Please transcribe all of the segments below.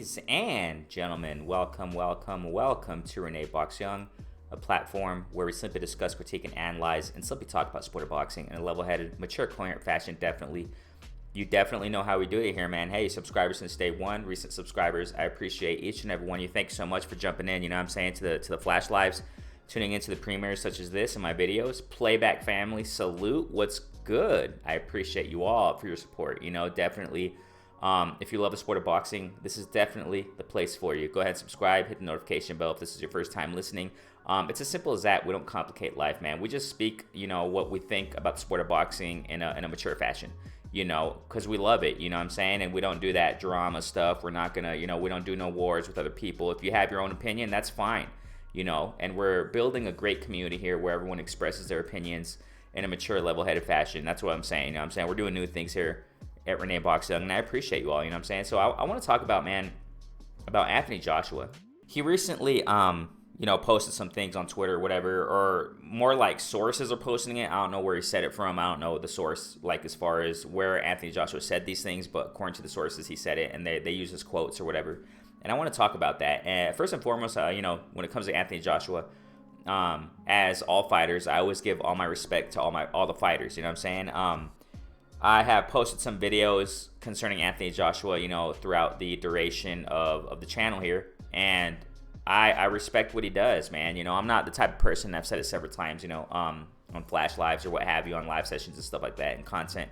Ladies and gentlemen, welcome to Renee Box Young, a platform where we simply discuss, critique, and analyze, and simply talk about sport of boxing in a level-headed, mature, coherent fashion. You definitely know how we do it here, man. Hey, subscribers since day one, recent subscribers, I appreciate each and every one of you. Thanks so much for jumping in, you know what I'm saying, to the flash lives, tuning into the premieres such as this and my videos. Playback family, salute, what's good? I appreciate you all for your support, definitely. If you love the sport of boxing, this is definitely the place for you. Go ahead and subscribe, hit the notification bell if this is your first time listening. It's as simple as that. We don't complicate life, man. We just speak, what we think about the sport of boxing in a mature fashion, because we love it, you know what I'm saying? And we don't do that drama stuff. We're not gonna, we don't do no wars with other people. If you have your own opinion, that's fine, and we're building a great community here where everyone expresses their opinions in a mature, level-headed fashion. That's what I'm saying, you know what I'm saying? We're doing new things here at Renee Box Young, and I appreciate you all, you know what I'm saying? So I want to talk about, about Anthony Joshua. He recently, posted some things on Twitter or whatever, or more like sources are posting it. I don't know where he said it from. I don't know the source, like as far as where Anthony Joshua said these things, but according to the sources, he said it, and they use his quotes or whatever. And I want to talk about that. And first and foremost, when it comes to Anthony Joshua, as all fighters, I always give all my respect to all the fighters, you know what I'm saying? I have posted some videos concerning Anthony Joshua, throughout the duration of the channel here, and I respect what he does, man. I'm not the type of person, I've said it several times, on flash lives or what have you, on live sessions and stuff like that, and content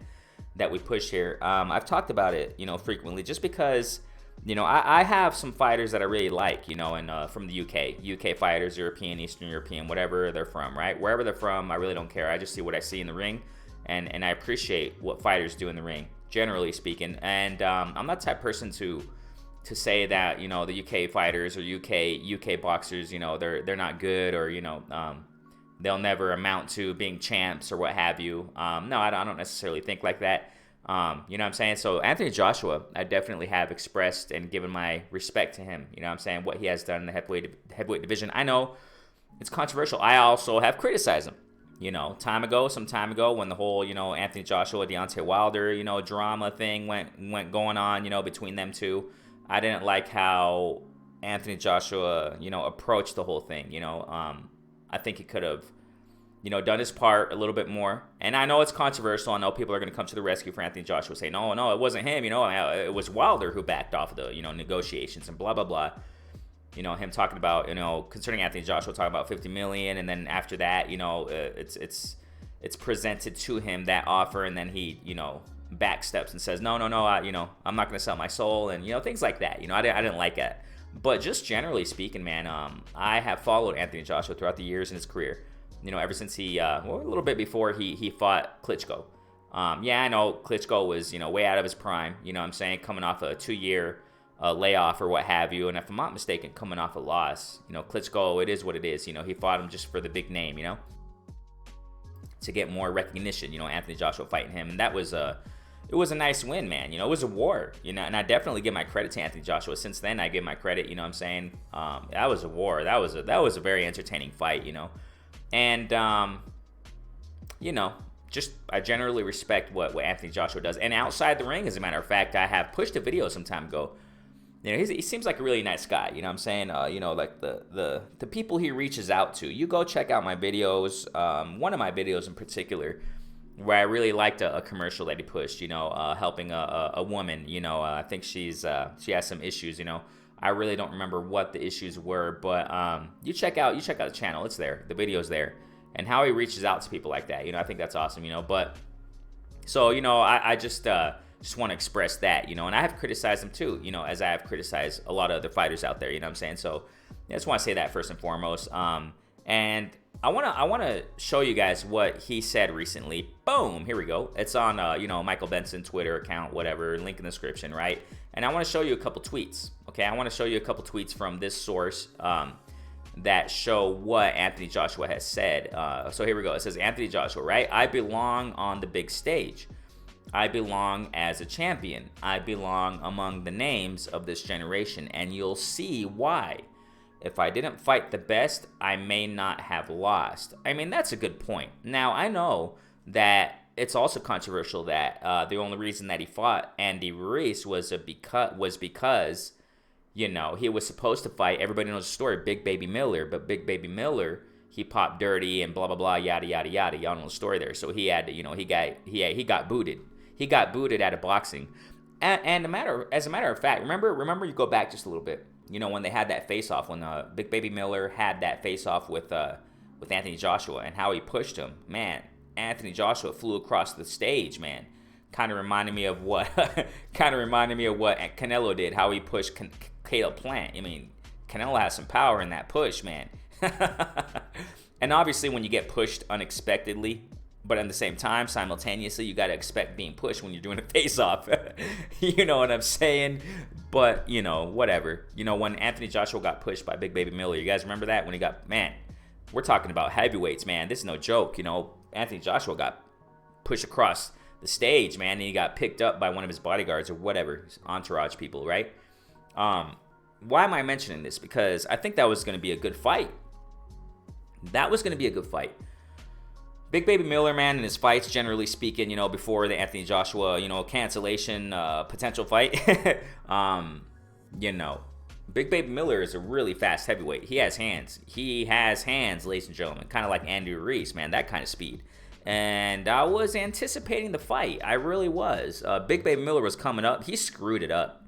that we push here. I've talked about it, frequently, just because, I have some fighters that I really like, and from the UK fighters, European, Eastern European, whatever they're from, right? Wherever they're from, I really don't care. I just see what I see in the ring. And I appreciate what fighters do in the ring, generally speaking. And I'm not the type of person to say that, the UK fighters or UK boxers, they're not good, or, they'll never amount to being champs or what have you. No, I don't necessarily think like that. You know what I'm saying? So Anthony Joshua, I definitely have expressed and given my respect to him. You know what I'm saying? What he has done in the heavyweight division. I know it's controversial. I also have criticized him. Some time ago, when the whole, Anthony Joshua, Deontay Wilder, drama thing went going on, between them two. I didn't like how Anthony Joshua, approached the whole thing. I think he could have, done his part a little bit more. And I know it's controversial. I know people are going to come to the rescue for Anthony Joshua, say, no, it wasn't him. It was Wilder who backed off of the, negotiations and blah, blah, blah. Him talking about, concerning Anthony Joshua, talking about 50 million, and then after that, it's presented to him, that offer, and then he, backsteps and says, no, I'm not going to sell my soul, and, things like that. I didn't like that. But just generally speaking, man, I have followed Anthony Joshua throughout the years in his career, ever since he, a little bit before he fought Klitschko. Yeah, I know Klitschko was, way out of his prime, coming off a 2-year layoff or what have you, and if I'm not mistaken, coming off a loss. Klitschko, it is what it is. He fought him just for the big name, to get more recognition. Anthony Joshua fighting him, and it was a nice win, man. It was a war, and I definitely give my credit to Anthony Joshua. Since then, I give my credit. That was a war. That was a very entertaining fight. And just I generally respect what Anthony Joshua does. And outside the ring, as a matter of fact, I have pushed a video some time ago. He seems like a really nice guy, like the people he reaches out to. You go check out my videos, one of my videos in particular, where I really liked a commercial that he pushed, helping a woman, I think she has some issues, I really don't remember what the issues were, but you check out the channel, it's there, the video's there, and how he reaches out to people like that, I think that's awesome, but, so, I just want to express that, and I have criticized him too, as I have criticized a lot of other fighters out there, what I'm saying? So I just want to say that first and foremost. And I want to show you guys what he said recently. Boom, here we go. It's on, Michael Benson Twitter account, whatever, link in the description, right? And I want to show you a couple tweets, okay? I want to show you a couple tweets from this source that show what Anthony Joshua has said. So here we go. It says, Anthony Joshua, right? I belong on the big stage. I belong as a champion. I belong among the names of this generation, and you'll see why. If I didn't fight the best, I may not have lost. I mean, that's a good point. Now, I know that it's also controversial that the only reason that he fought Andy Ruiz was because You know, he was supposed to fight. Everybody knows the story, Big Baby Miller, but Big Baby Miller, he popped dirty and blah blah blah, yada yada yada. Y'all know the story there. So he had to, you know, he got booted. He got booted out of boxing. And as a matter of fact, remember you go back just a little bit. You know, when they had that face off, when Big Baby Miller had that face off with Anthony Joshua, and how he pushed him, man. Anthony Joshua flew across the stage, man. Kind of reminded me of what Canelo did, how he pushed Caleb Plant. I mean, Canelo has some power in that push, man. And obviously, when you get pushed unexpectedly, but at the same time, simultaneously, you got to expect being pushed when you're doing a face-off. You know what I'm saying? But, you know, whatever. You know, when Anthony Joshua got pushed by Big Baby Miller, you guys remember that? When he got, man, we're talking about heavyweights, man. This is no joke. You know, Anthony Joshua got pushed across the stage, man, and he got picked up by one of his bodyguards or whatever, his entourage people, right? Why am I mentioning this? Because I think that was going to be a good fight. That was going to be a good fight. Big Baby Miller, man, in his fights, generally speaking, you know, before the Anthony Joshua, you know, cancellation potential fight, you know, Big Baby Miller is a really fast heavyweight. He has hands. He has hands, ladies and gentlemen, kind of like Andy Ruiz, man, that kind of speed. And I was anticipating the fight. I really was. Big Baby Miller was coming up. He screwed it up.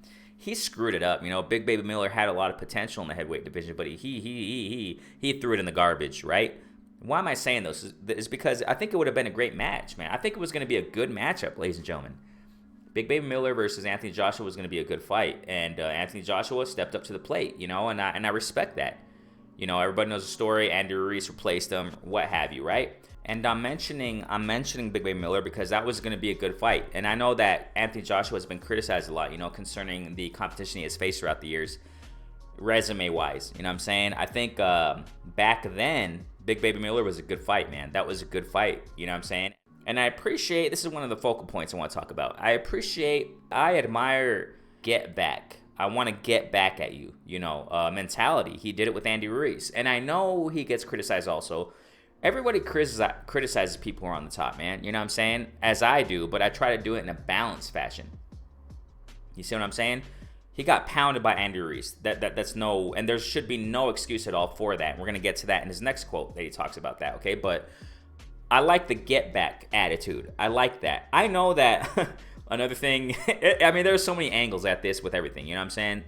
You know, Big Baby Miller had a lot of potential in the heavyweight division, but he threw it in the garbage, right? Why am I saying this? Is because I think it would have been a great match, man. I think it was going to be a good matchup, ladies and gentlemen. Big Baby Miller versus Anthony Joshua was going to be a good fight, and Anthony Joshua stepped up to the plate, you know, and I respect that. You know, everybody knows the story. Andy Ruiz replaced him, what have you, right? And I'm mentioning Big Baby Miller because that was going to be a good fight. And I know that Anthony Joshua has been criticized a lot, you know, concerning the competition he has faced throughout the years, resume-wise. You know what I'm saying? I think back then, Big Baby Miller was a good fight, man. That was a good fight. You know what I'm saying? And I appreciate, this is one of the focal points I want to talk about. I admire get back. I want to get back at you, you know, mentality. He did it with Andy Ruiz. And I know he gets criticized also. Everybody criticizes people who are on the top, man. You know what I'm saying? As I do, but I try to do it in a balanced fashion. You see what I'm saying? He got pounded by Andy Ruiz. That's no, and there should be no excuse at all for that. We're going to get to that in his next quote that he talks about that, okay? But I like the get back attitude. I like that. I know that another thing, I mean, there's so many angles at this with everything, you know what I'm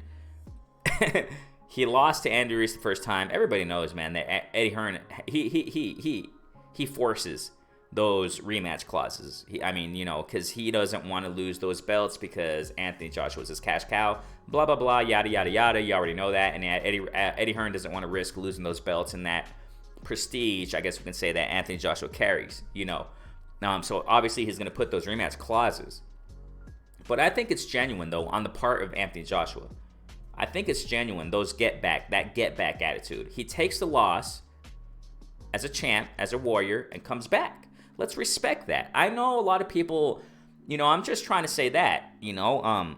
saying? He lost to Andy Ruiz the first time. Everybody knows, man, that Eddie Hearn, he forces those rematch clauses. I mean, you know, because he doesn't want to lose those belts because Anthony Joshua is his cash cow. Blah, blah, blah, yada, yada, yada. You already know that. And Eddie Hearn doesn't want to risk losing those belts and that prestige, I guess we can say, that Anthony Joshua carries, you know. So obviously he's going to put those rematch clauses. But I think it's genuine, though, on the part of Anthony Joshua. I think it's genuine, that get back attitude. He takes the loss as a champ, as a warrior, and comes back. Let's respect that. I know a lot of people, you know, I'm just trying to say that, you know,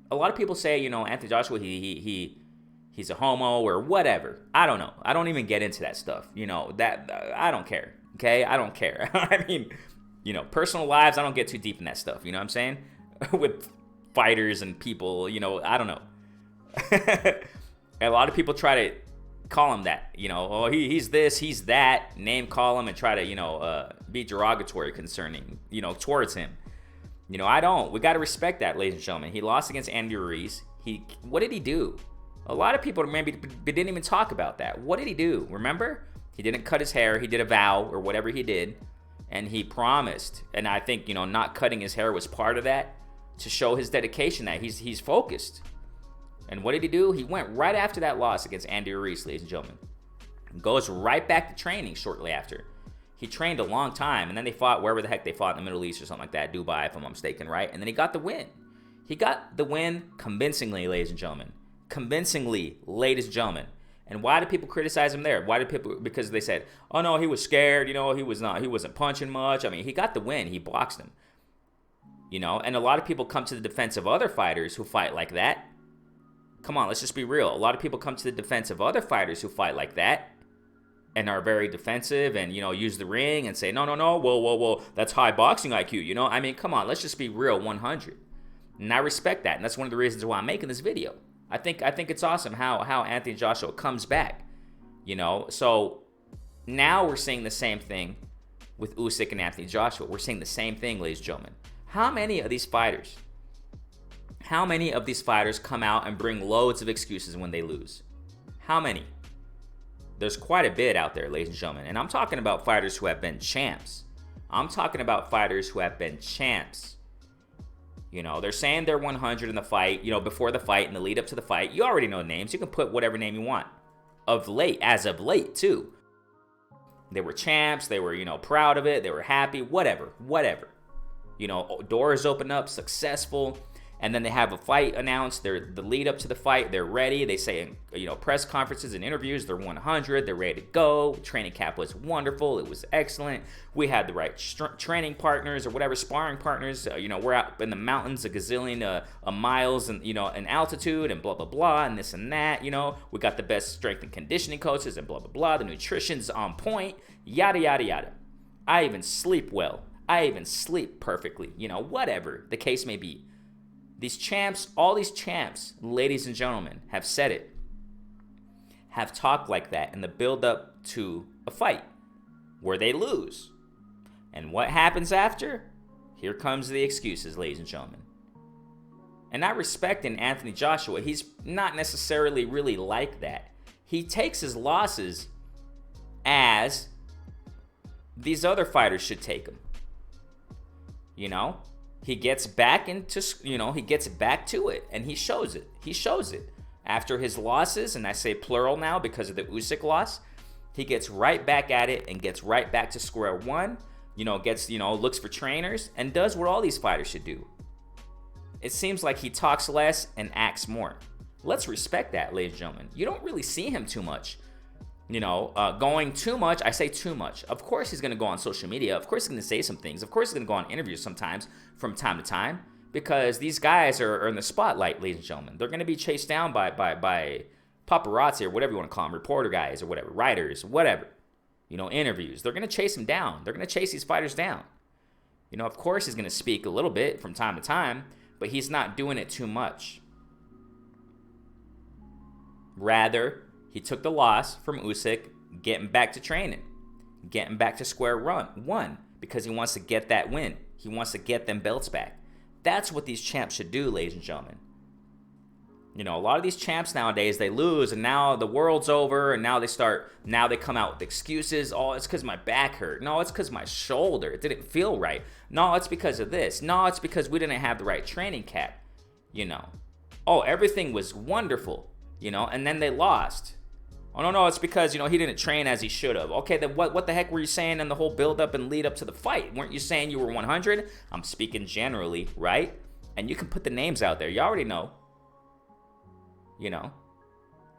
a lot of people say, you know, Anthony Joshua, he's a homo or whatever. I don't know. I don't even get into that stuff. You know, that I don't care. Okay? I don't care. I mean, you know, personal lives, I don't get too deep in that stuff. You know what I'm saying? With fighters and people, you know, I don't know. A lot of people try to call him that, you know, oh, he's this, he's that, name call him and try to, you know, be derogatory concerning, you know, towards him. You know, I don't. We got to respect that, ladies and gentlemen. He lost against Andy Ruiz. What did he do? A lot of people maybe didn't even talk about that. What did he do? Remember? He didn't cut his hair. He did a vow or whatever he did. And he promised. And I think, you know, not cutting his hair was part of that to show his dedication that he's focused. And what did he do? He went right after that loss against Andy Ruiz, ladies and gentlemen. Goes right back to training shortly after. He trained a long time, and then they fought wherever the heck they fought in the Middle East or something like that, Dubai, if I'm not mistaken, right? And then he got the win. He got the win convincingly, ladies and gentlemen. Convincingly, ladies and gentlemen. And why did people criticize him there? Why did people? Because they said, oh no, he was scared, you know, he wasn't punching much. I mean, he got the win. He boxed him. You know, and a lot of people come to the defense of other fighters who fight like that. Come on, let's just be real. A lot of people come to the defense of other fighters who fight like that and are very defensive and, you know, use the ring and say, no, whoa, that's high boxing IQ, you know? I mean, come on, let's just be real 100. And I respect that, and that's one of the reasons why I'm making this video. I think it's awesome how Anthony Joshua comes back. So now we're seeing the same thing with Usyk and Anthony Joshua. We're seeing the same thing, ladies and gentlemen. How many of these fighters come out and bring loads of excuses when they lose? How many? There's quite a bit out there, ladies and gentlemen. And I'm talking about fighters who have been champs. They're saying they're 100 in the fight, before the fight and the lead up to the fight. You already know names. You can put whatever name you want. As of late, too. They were champs. They were, proud of it. They were happy. Whatever. Doors open up, successful. And then they have a fight announced. The lead up to the fight, they're ready. They say in press conferences and interviews, they're 100. They're ready to go. Training camp was wonderful. It was excellent. We had the right training partners or whatever, sparring partners. We're out in the mountains, a gazillion miles and in altitude and blah blah blah and this and that. We got the best strength and conditioning coaches and blah blah blah. The nutrition's on point. Yada yada yada. I even sleep well. I even sleep perfectly. Whatever the case may be. These champs, all these champs, ladies and gentlemen, have said it, have talked like that in the build-up to a fight where they lose. And what happens after? Here comes the excuses, ladies and gentlemen. And I respect in Anthony Joshua, he's not necessarily really like that. He takes his losses as these other fighters should take them. He gets back to it, and he shows it. After his losses, and I say plural now because of the Usyk loss, he gets right back at it and gets right back to square one, looks for trainers and does what all these fighters should do. It seems like he talks less and acts more. Let's respect that, ladies and gentlemen. You don't really see him too much. Going too much. I say too much. Of course he's going to go on social media. Of course he's going to say some things. Of course he's going to go on interviews sometimes from time to time because these guys are in the spotlight, ladies and gentlemen. They're going to be chased down by paparazzi or whatever you want to call them, reporter guys or whatever, writers, whatever. Interviews. They're going to chase them down. They're going to chase these fighters down. Of course he's going to speak a little bit from time to time, but he's not doing it too much. Rather, he took the loss from Usyk, getting back to training, getting back to square one, because he wants to get that win. He wants to get them belts back. That's what these champs should do, ladies and gentlemen. A lot of these champs nowadays, they lose, and now the world's over, and now they come out with excuses. Oh, it's because my back hurt. No, it's because my shoulder. It didn't feel right. No, it's because of this. No, it's because we didn't have the right training camp. Oh, everything was wonderful, and then they lost. Oh, no, it's because, he didn't train as he should have. Okay, then what the heck were you saying in the whole build-up and lead-up to the fight? Weren't you saying you were 100? I'm speaking generally, right? And you can put the names out there. You already know.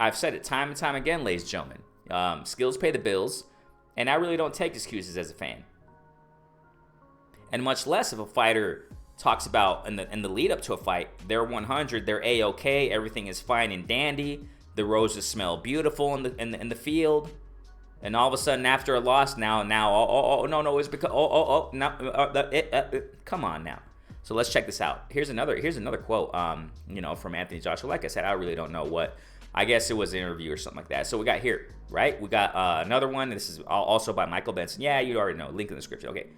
I've said it time and time again, ladies and gentlemen. Skills pay the bills, and I really don't take excuses as a fan. And much less if a fighter talks about in the lead-up to a fight, they're 100, they're A-okay, everything is fine and dandy. The roses smell beautiful in the field, and all of a sudden after a loss, now no, it's because come on now. So let's check this out. Here's another quote, from Anthony Joshua. Like I said, I really don't know what. I guess it was an interview or something like that. So we got here, right? We got another one. This is also by Michael Benson. Yeah, you already know. Link in the description. Okay.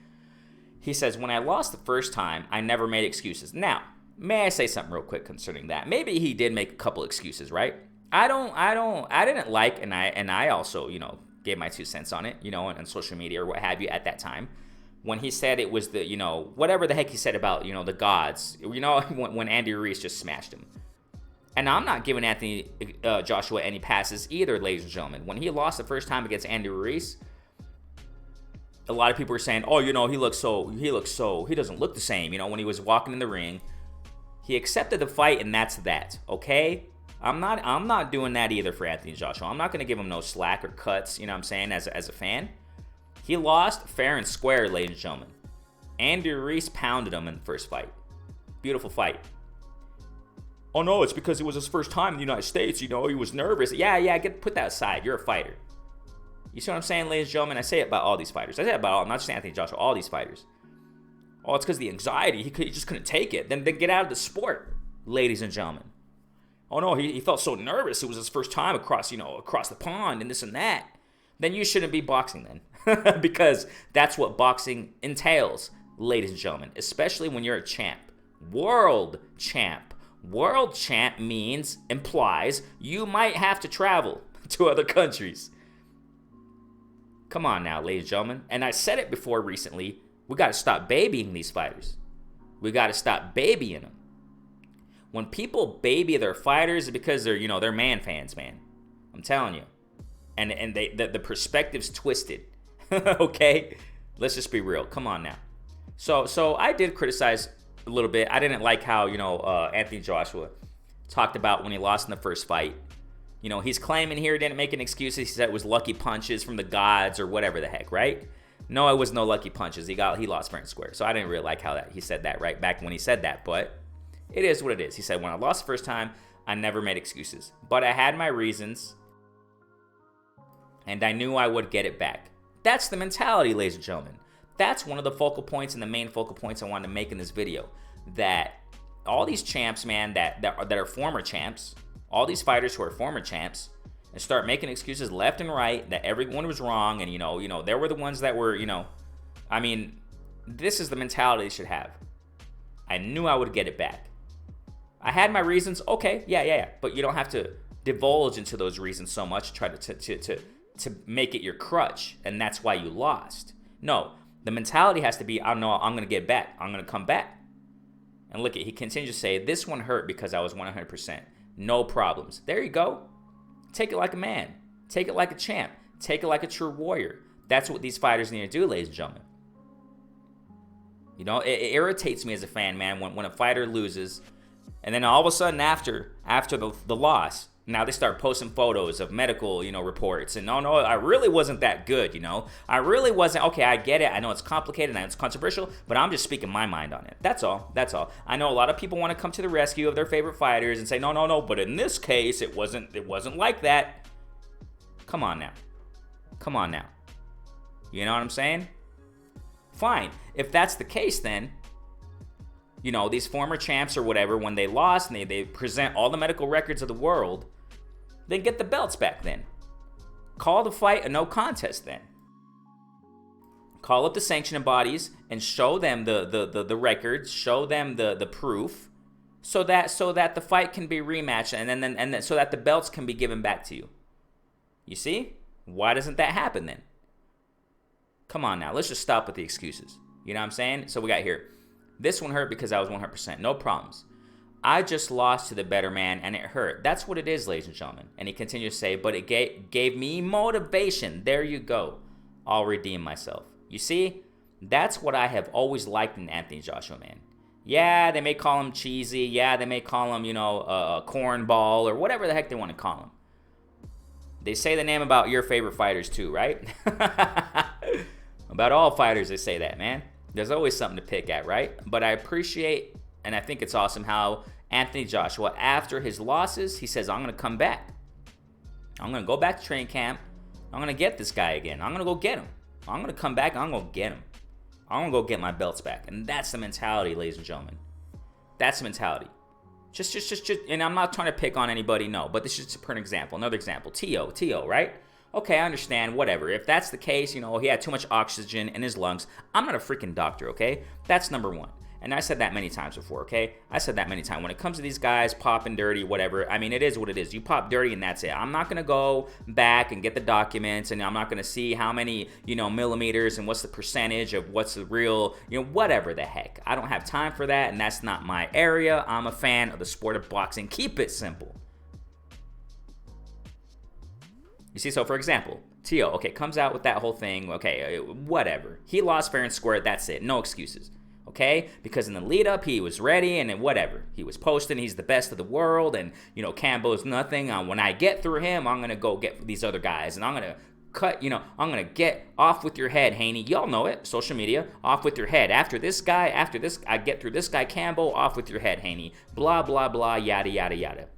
He says, when I lost the first time, I never made excuses. Now, may I say something real quick concerning that? Maybe he did make a couple excuses, right? I didn't like, and I also, gave my 2 cents on it, on social media or what have you at that time. When he said it was the, whatever the heck he said about, the gods, when Andy Ruiz just smashed him. And I'm not giving Anthony Joshua any passes either, ladies and gentlemen. When he lost the first time against Andy Ruiz, a lot of people were saying, oh, he doesn't look the same, when he was walking in the ring. He accepted the fight, and that's that, okay? I'm not doing that either for Anthony Joshua. I'm not going to give him no slack or cuts, as a fan. He lost fair and square, ladies and gentlemen. Andy Ruiz pounded him in the first fight. Beautiful fight. Oh, no, it's because it was his first time in the United States, he was nervous. Yeah, put that aside. You're a fighter. You see what I'm saying, ladies and gentlemen? I say it about all these fighters. I say it about all, not just Anthony Joshua, all these fighters. Oh, it's because of the anxiety. He just couldn't take it. Then get out of the sport, ladies and gentlemen. Oh no, he felt so nervous. It was his first time across the pond and this and that. Then you shouldn't be boxing then. Because that's what boxing entails, ladies and gentlemen, especially when you're a champ. World champ. World champ implies you might have to travel to other countries. Come on now, ladies and gentlemen. And I said it before recently, we got to stop babying these fighters. We got to stop babying them. When people baby their fighters, it's because they're man fans, man. I'm telling you. And the perspective's twisted. Okay? Let's just be real. Come on now. So I did criticize a little bit. I didn't like how, Anthony Joshua talked about when he lost in the first fight. He's claiming here he didn't make an excuse. He said it was lucky punches from the gods or whatever the heck, right? No, it was no lucky punches. He lost fair and square. So I didn't really like how he said that right back when he said that, but it is what it is. He said, when I lost the first time, I never made excuses. But I had my reasons, and I knew I would get it back. That's the mentality, ladies and gentlemen. That's one of the focal points and the main focal points I wanted to make in this video. That all these champs, man, that are former champs, all these fighters who are former champs, and start making excuses left and right that everyone was wrong, and there were the ones that were, this is the mentality they should have. I knew I would get it back. I had my reasons. Okay, yeah. But you don't have to divulge into those reasons so much. Try to make it your crutch, and that's why you lost. No, the mentality has to be, I know I'm gonna get back. I'm gonna come back. And look, he continues to say, this one hurt because I was 100%. No problems. There you go. Take it like a man. Take it like a champ. Take it like a true warrior. That's what these fighters need to do, ladies and gentlemen. It irritates me as a fan, man, when a fighter loses, and then all of a sudden after the loss, now they start posting photos of medical, reports, and no, I really wasn't that good, I really wasn't. Okay, I get it. I know it's complicated, I know it's controversial, but I'm just speaking my mind on it. That's all. I know a lot of people want to come to the rescue of their favorite fighters and say, no, but in this case, it wasn't like that. Come on now. You know what I'm saying? Fine. If that's the case, then, these former champs or whatever, when they lost and they present all the medical records of the world, then get the belts back then. Call the fight a no contest then. Call up the sanctioning bodies and show them the records, show them the proof, so that the fight can be rematched and then so that the belts can be given back to you. You see? Why doesn't that happen then? Come on now, let's just stop with the excuses. You know what I'm saying? So we got here, this one hurt because I was 100%. No problems. I just lost to the better man and it hurt. That's what it is, ladies and gentlemen. And he continues to say, but it gave me motivation. There you go. I'll redeem myself. You see? That's what I have always liked in Anthony Joshua, man. Yeah, they may call him cheesy. Yeah, they may call him, a cornball or whatever the heck they want to call him. They say the name about your favorite fighters too, right? About all fighters, they say that, man. There's always something to pick at, right? But I appreciate, and I think it's awesome how Anthony Joshua, after his losses, he says, I'm going to come back. I'm going to go back to training camp. I'm going to get this guy again. I'm going to go get him. I'm going to come back. I'm going to get him. I'm going to go get my belts back. And that's the mentality, ladies and gentlemen. That's the mentality. Just, and I'm not trying to pick on anybody, no. But this is just an example. Another example. T.O., right? Okay, I understand, whatever. If that's the case, he had too much oxygen in his lungs. I'm not a freaking doctor, okay? That's number one. And I said that many times before, okay? I said that many times. When it comes to these guys popping dirty, whatever, I mean, it is what it is. You pop dirty and that's it. I'm not going to go back and get the documents, and I'm not going to see how many, millimeters and what's the percentage of what's the real, whatever the heck. I don't have time for that, and that's not my area. I'm a fan of the sport of boxing. Keep it simple. You see, so for example, T.O., okay, comes out with that whole thing, okay, whatever. He lost fair and square, that's it, no excuses, okay? Because in the lead up, he was ready and whatever. He was posting, he's the best of the world, and, Cambo's nothing. When I get through him, I'm going to go get these other guys, and I'm going to cut, I'm going to get off with your head, Haney. Y'all know it, social media, off with your head. After this, I get through this guy, Cambo, off with your head, Haney. Blah, blah, blah, yada, yada, yada.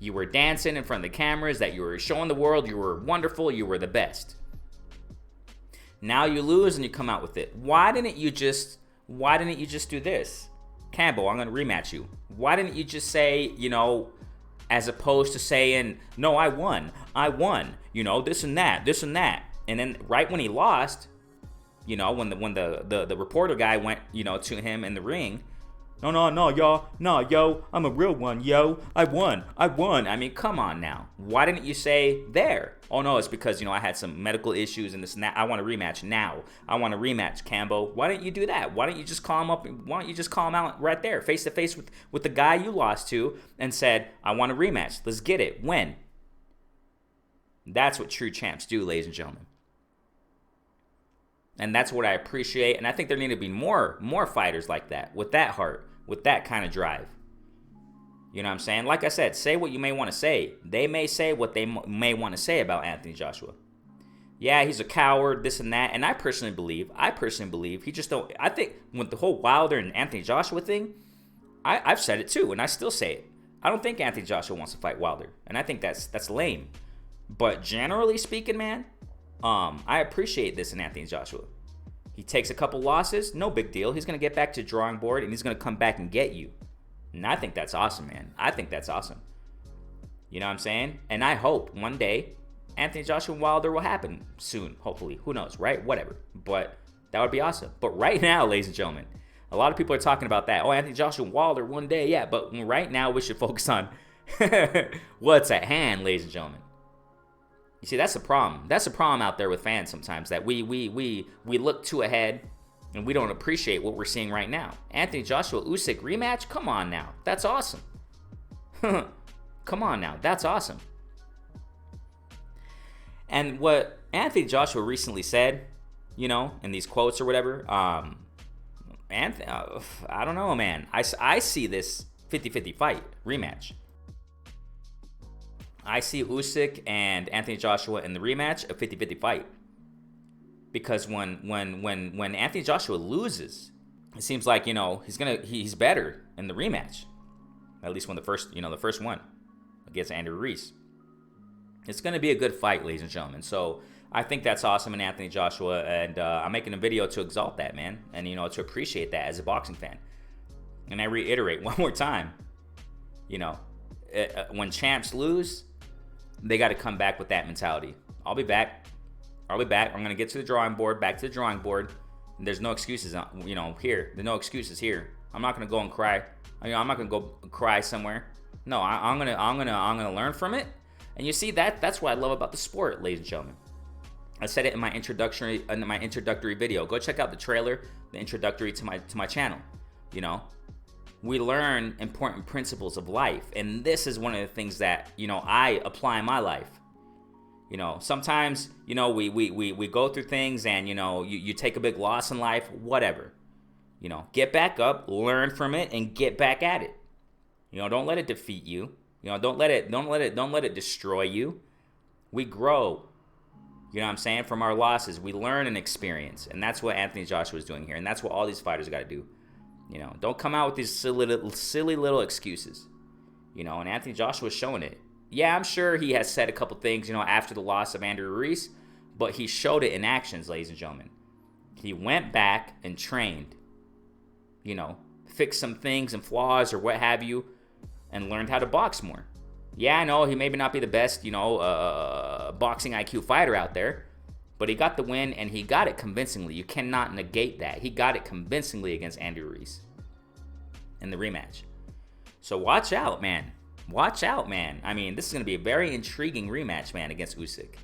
You were dancing in front of the cameras, that you were showing the world you were wonderful, you were the best. Now you lose and you come out with it. Why didn't you just do this? Campbell, I'm going to rematch you. Why didn't you just say, as opposed to saying, no, I won, this and that, and then right when he lost, when the reporter guy went, to him in the ring, no, y'all, no, yo, I'm a real one, yo, I won. I mean, come on now. Why didn't you say there? Oh no, it's because, I had some medical issues and this and that. I want a rematch now. I want a rematch, Cambo. Why didn't you do that? Why don't you just call him up? Why don't you just call him out right there, face to face with the guy you lost to, and said, I want a rematch. Let's get it. When? That's what true champs do, ladies and gentlemen. And that's what I appreciate. And I think there need to be more fighters like that, with that heart, with that kind of drive. You know what I'm saying? Like I said, say what you may want to say. They may say what they may want to say about Anthony Joshua. Yeah, he's a coward, this and that. And I personally believe he just don't. I think with the whole Wilder and Anthony Joshua thing, I've said it too, and I still say it. I don't think Anthony Joshua wants to fight Wilder, and I think that's lame. But generally speaking, man, I appreciate this in Anthony Joshua. He takes a couple losses, no big deal. He's going to get back to drawing board, and he's going to come back and get you. And I think that's awesome, man. I think that's awesome. You know what I'm saying? And I hope one day Anthony Joshua and Wilder will happen soon, hopefully. Who knows, right? Whatever. But that would be awesome. But right now, ladies and gentlemen, a lot of people are talking about that. Oh, Anthony Joshua and Wilder one day, yeah. But right now, we should focus on what's at hand, ladies and gentlemen. You see, that's the problem. That's the problem out there with fans sometimes, that we look too ahead and we don't appreciate what we're seeing right now. Anthony Joshua Usyk rematch? Come on now. That's awesome. Come on now. That's awesome. And what Anthony Joshua recently said, in these quotes or whatever, I don't know, man. I see this 50-50 fight rematch. I see Usyk and Anthony Joshua in the rematch, a 50-50 fight. Because when Anthony Joshua loses, it seems like, he's better in the rematch. At least when the first one against Andrew Ruiz. It's going to be a good fight, ladies and gentlemen. So I think that's awesome in Anthony Joshua, and I'm making a video to exalt that, man, and to appreciate that as a boxing fan. And I reiterate one more time, when champs lose, they got to come back with that mentality. I'll be back. I'm going to get to the drawing board, back to the drawing board. And there's no excuses, here. There's no excuses here. I'm not going to go and cry. I'm not going to go cry somewhere. No, I'm going to learn from it. And you see, that's what I love about the sport, ladies and gentlemen. I said it in my introductory video. Go check out the trailer, the introductory to my channel. We learn important principles of life, and this is one of the things that I apply in my life. Sometimes we go through things, and you take a big loss in life, whatever. Get back up, learn from it, and get back at it. Don't let it defeat you. Don't let it destroy you. We grow. You know what I'm saying? From our losses, we learn and experience, and that's what Anthony Joshua is doing here, and that's what all these fighters got to do. Don't come out with these silly little excuses. And Anthony Joshua's showing it. Yeah, I'm sure he has said a couple things, after the loss of Andrew Ruiz, but he showed it in actions, ladies and gentlemen. He went back and trained, fixed some things and flaws or what have you, and learned how to box more. Yeah, I know he maybe not be the best, boxing IQ fighter out there, but he got the win, and he got it convincingly. You cannot negate that. He got it convincingly against Andrew Ruiz in the rematch. So watch out, man. Watch out, man. I mean, this is going to be a very intriguing rematch, man, against Usyk.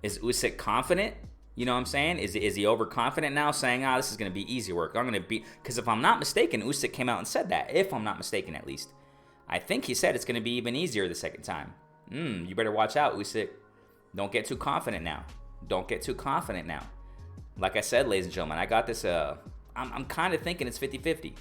Is Usyk confident? You know what I'm saying? Is he overconfident now, saying, this is going to be easy work. I'm going to be... Because if I'm not mistaken, Usyk came out and said that. If I'm not mistaken, at least. I think he said it's going to be even easier the second time. You better watch out, Usyk. Don't get too confident now. Don't get too confident now. Like I said, ladies and gentlemen, I got this... I'm kind of thinking it's 50-50.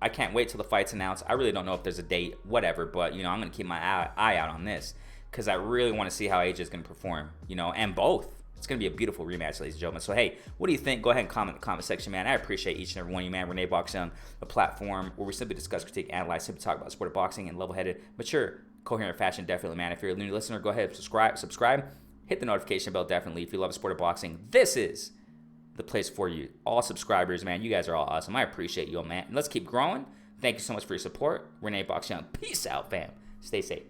I can't wait till the fight's announced. I really don't know if there's a date, whatever, but, I'm going to keep my eye out on this because I really want to see how AJ is going to perform, and both. It's going to be a beautiful rematch, ladies and gentlemen. So, hey, what do you think? Go ahead and comment in the comment section, man. I appreciate each and every one of you, man. Renee Boxing, a platform where we simply discuss, critique, analyze, simply talk about the sport of boxing in level-headed, mature, coherent fashion, definitely, man. If you're a new listener, go ahead and subscribe. Hit the notification bell, definitely. If you love the sport of boxing, this is the place for you. All subscribers, man, you guys are all awesome. I appreciate you all, man. Let's keep growing. Thank you so much for your support. Renee Box Young. Peace out, fam. Stay safe.